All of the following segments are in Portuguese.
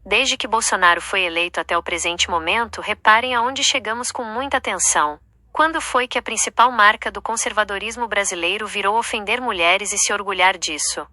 Desde que Bolsonaro foi eleito até o presente momento, reparem aonde chegamos com muita atenção. Quando foi que a principal marca do conservadorismo brasileiro virou ofender mulheres e se orgulhar disso?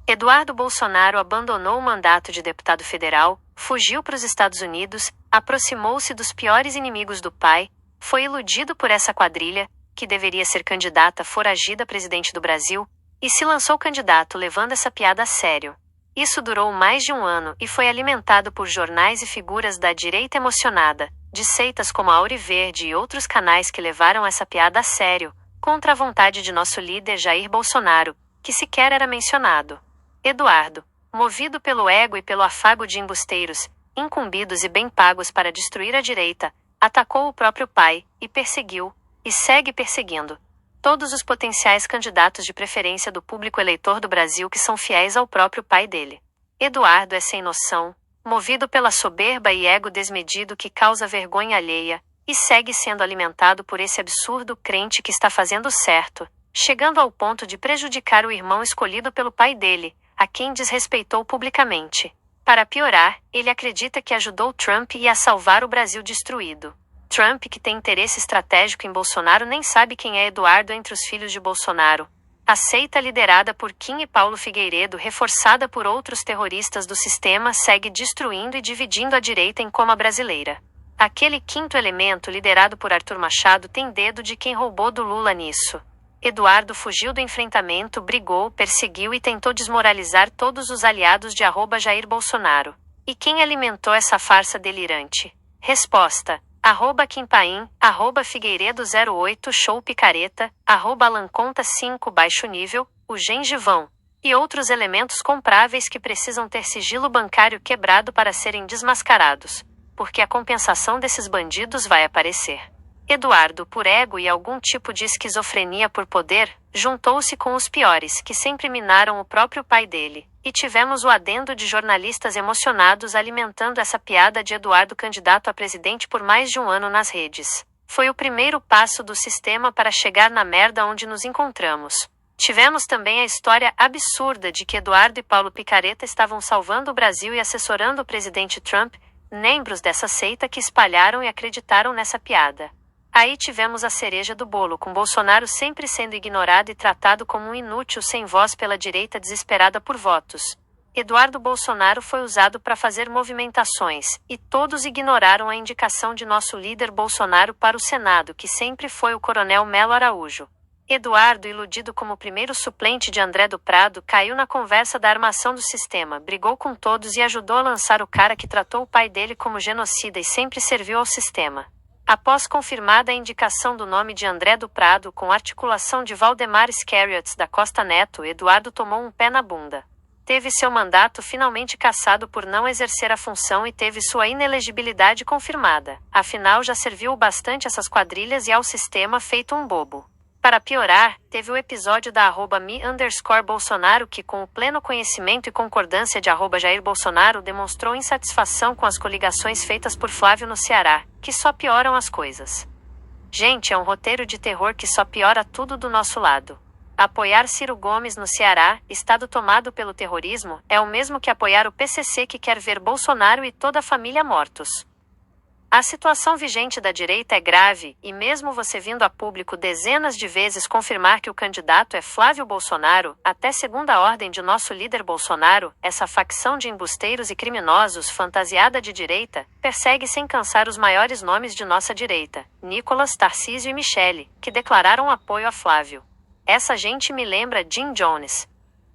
Eduardo Bolsonaro abandonou o mandato de deputado federal, fugiu para os Estados Unidos, aproximou-se dos piores inimigos do pai, foi iludido por essa quadrilha, que deveria ser candidata foragida a presidente do Brasil, e se lançou candidato levando essa piada a sério. Isso durou mais de um ano e foi alimentado por jornais e figuras da direita emocionada, de seitas como a Auriverde e outros canais que levaram essa piada a sério, contra a vontade de nosso líder Jair Bolsonaro, que sequer era mencionado. Eduardo, movido pelo ego e pelo afago de embusteiros, incumbidos e bem pagos para destruir a direita, atacou o próprio pai, e perseguiu, e segue perseguindo, todos os potenciais candidatos de preferência do público eleitor do Brasil que são fiéis ao próprio pai dele. Eduardo é sem noção, movido pela soberba e ego desmedido que causa vergonha alheia, e segue sendo alimentado por esse absurdo crente que está fazendo certo, chegando ao ponto de prejudicar o irmão escolhido pelo pai dele, a quem desrespeitou publicamente. Para piorar, ele acredita que ajudou Trump a salvar o Brasil destruído. Trump, que tem interesse estratégico em Bolsonaro, nem sabe quem é Eduardo entre os filhos de Bolsonaro. A seita liderada por Kim e Paulo Figueiredo, reforçada por outros terroristas do sistema, segue destruindo e dividindo a direita em coma brasileira. Aquele quinto elemento liderado por Arthur Machado tem dedo de quem roubou do Lula nisso. Eduardo fugiu do enfrentamento, brigou, perseguiu e tentou desmoralizar todos os aliados de @Jair Bolsonaro. E quem alimentou essa farsa delirante? Resposta: @Kim-Paim, @Figueiredo08 Show Picareta, @Alanconta5 Baixo Nível, o Gengivão. E outros elementos compráveis que precisam ter sigilo bancário quebrado para serem desmascarados. Porque a compensação desses bandidos vai aparecer. Eduardo, por ego e algum tipo de esquizofrenia por poder, juntou-se com os piores, que sempre minaram o próprio pai dele, e tivemos o adendo de jornalistas emocionados alimentando essa piada de Eduardo candidato a presidente por mais de um ano nas redes. Foi o primeiro passo do sistema para chegar na merda onde nos encontramos. Tivemos também a história absurda de que Eduardo e Paulo Picareta estavam salvando o Brasil e assessorando o presidente Trump, membros dessa seita que espalharam e acreditaram nessa piada. Aí tivemos a cereja do bolo, com Bolsonaro sempre sendo ignorado e tratado como um inútil sem voz pela direita desesperada por votos. Eduardo Bolsonaro foi usado para fazer movimentações, e todos ignoraram a indicação de nosso líder Bolsonaro para o Senado, que sempre foi o coronel Melo Araújo. Eduardo, iludido como primeiro suplente de André do Prado, caiu na conversa da armação do sistema, brigou com todos e ajudou a lançar o cara que tratou o pai dele como genocida e sempre serviu ao sistema. Após confirmada a indicação do nome de André do Prado com articulação de Valdemar Scariot da Costa Neto, Eduardo tomou um pé na bunda. Teve seu mandato finalmente cassado por não exercer a função e teve sua inelegibilidade confirmada. Afinal, já serviu o bastante essas quadrilhas e ao sistema feito um bobo. Para piorar, teve o episódio da @me_Bolsonaro que, com o pleno conhecimento e concordância de @Jair Bolsonaro, demonstrou insatisfação com as coligações feitas por Flávio no Ceará, que só pioram as coisas. Gente, é um roteiro de terror que só piora tudo do nosso lado. Apoiar Ciro Gomes no Ceará, estado tomado pelo terrorismo, é o mesmo que apoiar o PCC que quer ver Bolsonaro e toda a família mortos. A situação vigente da direita é grave, e mesmo você vindo a público dezenas de vezes confirmar que o candidato é Flávio Bolsonaro, até segunda ordem de nosso líder Bolsonaro, essa facção de embusteiros e criminosos fantasiada de direita, persegue sem cansar os maiores nomes de nossa direita, Nicolas, Tarcísio e Michele, que declararam apoio a Flávio. Essa gente me lembra Jim Jones.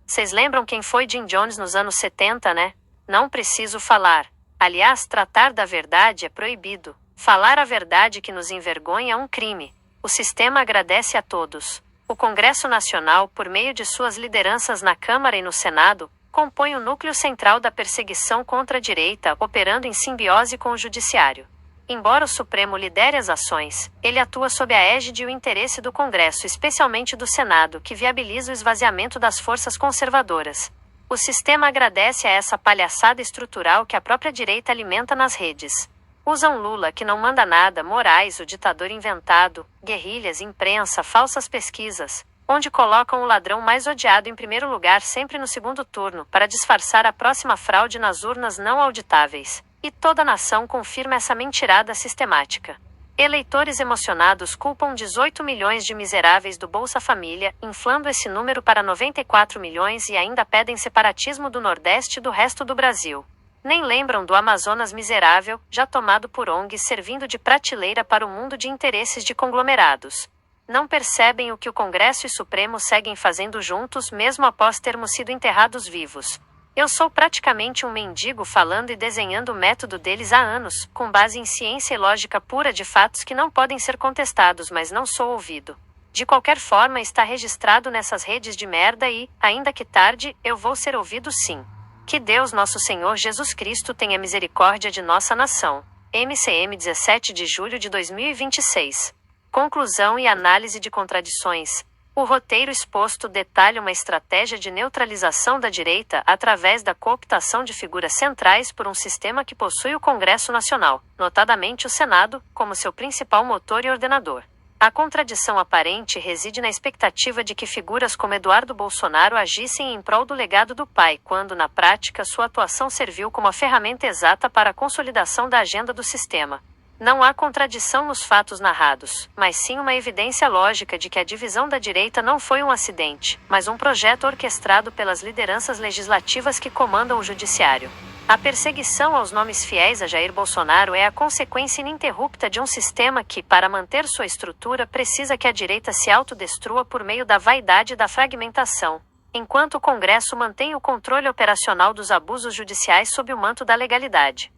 Vocês lembram quem foi Jim Jones nos anos 70, né? Não preciso falar. Aliás, tratar da verdade é proibido. Falar a verdade que nos envergonha é um crime. O sistema agradece a todos. O Congresso Nacional, por meio de suas lideranças na Câmara e no Senado, compõe o núcleo central da perseguição contra a direita, operando em simbiose com o Judiciário. Embora o Supremo lidere as ações, ele atua sob a égide e o interesse do Congresso, especialmente do Senado, que viabiliza o esvaziamento das forças conservadoras. O sistema agradece a essa palhaçada estrutural que a própria direita alimenta nas redes. Usam Lula, que não manda nada, Moraes, o ditador inventado, guerrilhas, imprensa, falsas pesquisas, onde colocam o ladrão mais odiado em primeiro lugar sempre no segundo turno, para disfarçar a próxima fraude nas urnas não auditáveis. E toda a nação confirma essa mentirada sistemática. Eleitores emocionados culpam 18 milhões de miseráveis do Bolsa Família, inflando esse número para 94 milhões e ainda pedem separatismo do Nordeste e do resto do Brasil. Nem lembram do Amazonas miserável, já tomado por ONGs servindo de prateleira para o mundo de interesses de conglomerados. Não percebem o que o Congresso e Supremo seguem fazendo juntos mesmo após termos sido enterrados vivos. Eu sou praticamente um mendigo falando e desenhando o método deles há anos, com base em ciência e lógica pura de fatos que não podem ser contestados, mas não sou ouvido. De qualquer forma, está registrado nessas redes de merda e, ainda que tarde, eu vou ser ouvido sim. Que Deus nosso Senhor Jesus Cristo tenha misericórdia de nossa nação. MCM 17 de julho de 2026. Conclusão e análise de contradições. O roteiro exposto detalha uma estratégia de neutralização da direita através da cooptação de figuras centrais por um sistema que possui o Congresso Nacional, notadamente o Senado, como seu principal motor e ordenador. A contradição aparente reside na expectativa de que figuras como Eduardo Bolsonaro agissem em prol do legado do pai, quando, na prática, sua atuação serviu como a ferramenta exata para a consolidação da agenda do sistema. Não há contradição nos fatos narrados, mas sim uma evidência lógica de que a divisão da direita não foi um acidente, mas um projeto orquestrado pelas lideranças legislativas que comandam o judiciário. A perseguição aos nomes fiéis a Jair Bolsonaro é a consequência ininterrupta de um sistema que, para manter sua estrutura, precisa que a direita se autodestrua por meio da vaidade e da fragmentação, enquanto o Congresso mantém o controle operacional dos abusos judiciais sob o manto da legalidade.